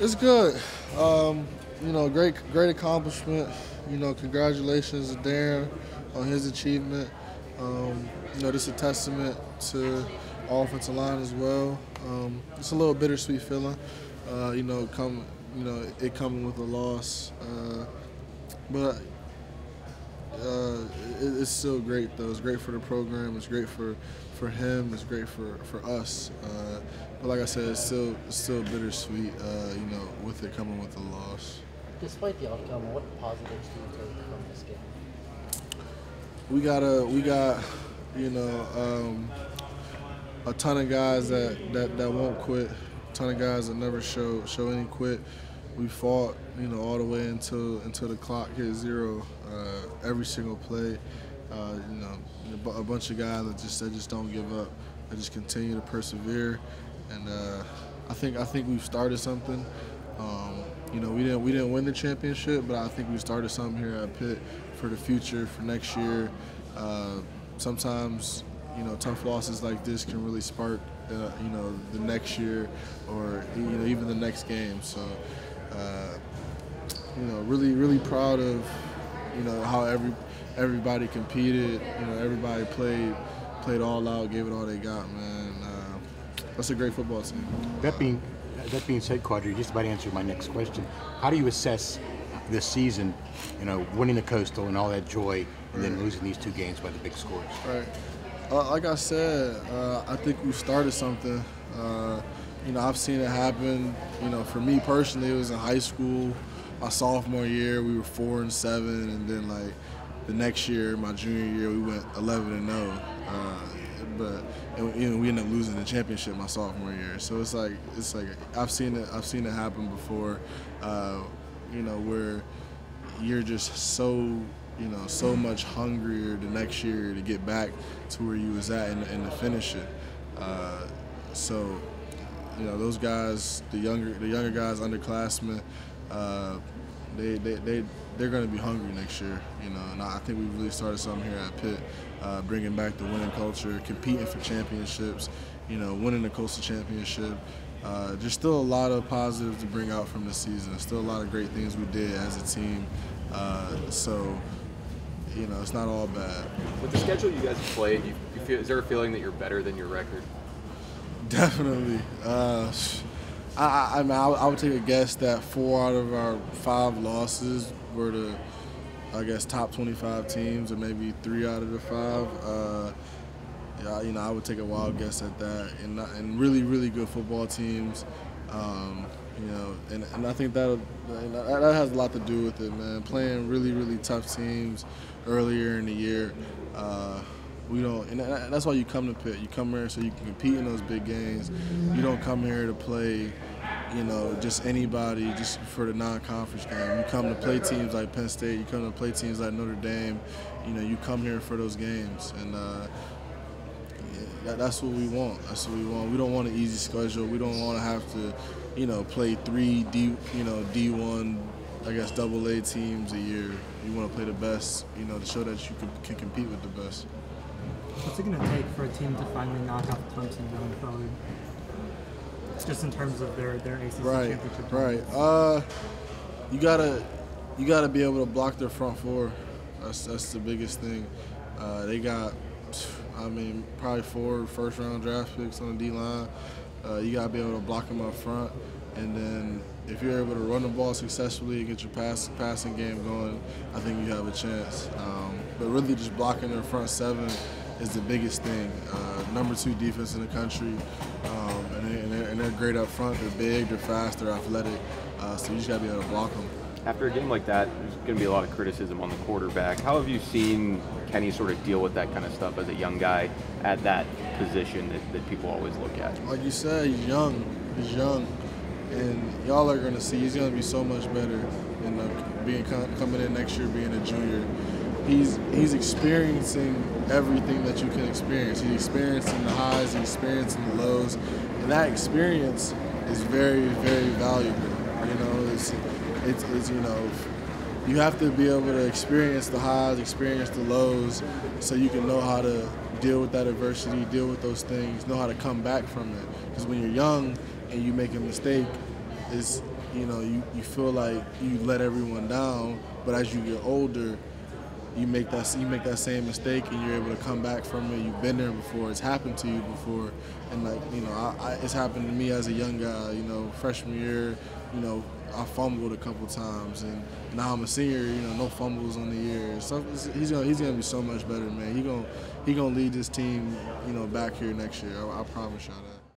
It's good. Great accomplishment. Congratulations to Darren on his achievement. This is a testament to our offensive line as well. It's a little bittersweet feeling. It coming with a loss, but it's still great though. It's great for the program. It's great for him. It's great for us. But like I said, it's still bittersweet. With it coming with a loss. Despite the outcome, what positives do you take from this game? We got a ton of guys that won't quit. A ton of guys that never show any quit. We fought, all the way until the clock hit zero. Every single play, a bunch of guys that just don't give up. They just continue to persevere, and I think we've started something. We didn't win the championship, but I think we started something here at Pitt for the future, for next year. Sometimes, tough losses like this can really spark, the next year or even the next game. So, really proud of, how everybody competed. Everybody played all out, gave it all they got, man. That's a great football team. That being said, Qadree, just about answered my next question. How do you assess this season, winning the Coastal and all that joy, and then losing these two games by the big scores? Right. Like I said, I think we started something. I've seen it happen. For me personally, it was in high school. My sophomore year, we were 4-7, and then like the next year, my junior year, we went 11-0. But we ended up losing the championship my sophomore year. So it's like I've seen it happen before. Where you're just so much hungrier the next year to get back to where you was at and to finish it. Those guys, the younger guys, underclassmen, they're going to be hungry next year. And I think we really started something here at Pitt, bringing back the winning culture, competing for championships, winning the Coastal Championship. There's still a lot of positives to bring out from this season. Still a lot of great things we did as a team. It's not all bad. With the schedule you guys have played, is there a feeling that you're better than your record? Definitely. I would take a guess that 4 out of our 5 losses were to, top 25 teams, or maybe 3 out of the 5. I would take a wild guess at that. And really, really good football teams. And I think that has a lot to do with it, man. Playing really, really tough teams earlier in the year. And that's why you come to Pitt. You come here so you can compete in those big games. You don't come here to play, just anybody, just for the non-conference game. You come to play teams like Penn State. You come to play teams like Notre Dame. You come here for those games, and that's what we want. That's what we want. We don't want an easy schedule. We don't want to have to, play 3 D1, AA teams a year. You want to play the best, to show that you can compete with the best. What's it going to take for a team to finally knock out Clemson going forward? It's just in terms of their ACC championship. Right. You gotta be able to block their front four. That's the biggest thing. They got, probably 4 first-round draft picks on the D-line. You gotta be able to block them up front, and then if you're able to run the ball successfully and get your passing game going, I think you have a chance. But really, just blocking their front 7 is the biggest thing. Number 2 defense in the country, and they're great up front. They're big, they're fast, they're athletic. So you just gotta be able to block them. After a game like that, there's going to be a lot of criticism on the quarterback. How have you seen Kenny sort of deal with that kind of stuff as a young guy at that position that people always look at? Like you said, he's young. He's young. And y'all are going to see he's going to be so much better coming in next year being a junior. He's experiencing everything that you can experience. He's experiencing the highs, he's experiencing the lows. And that experience is very, very valuable. You have to be able to experience the highs, experience the lows, so you can know how to deal with that adversity, deal with those things, know how to come back from it. Because when you're young and you make a mistake, you know, you feel like you let everyone down, but as you get older, you make that same mistake and you're able to come back from it. You've been there before. It's happened to you before, and like, you know, it's happened to me as a young guy. You know, freshman year, you know, I fumbled a couple times, and now I'm a senior. You know, no fumbles on the year. So he's gonna be so much better, man. He gonna lead this team, you know, back here next year. I promise y'all that.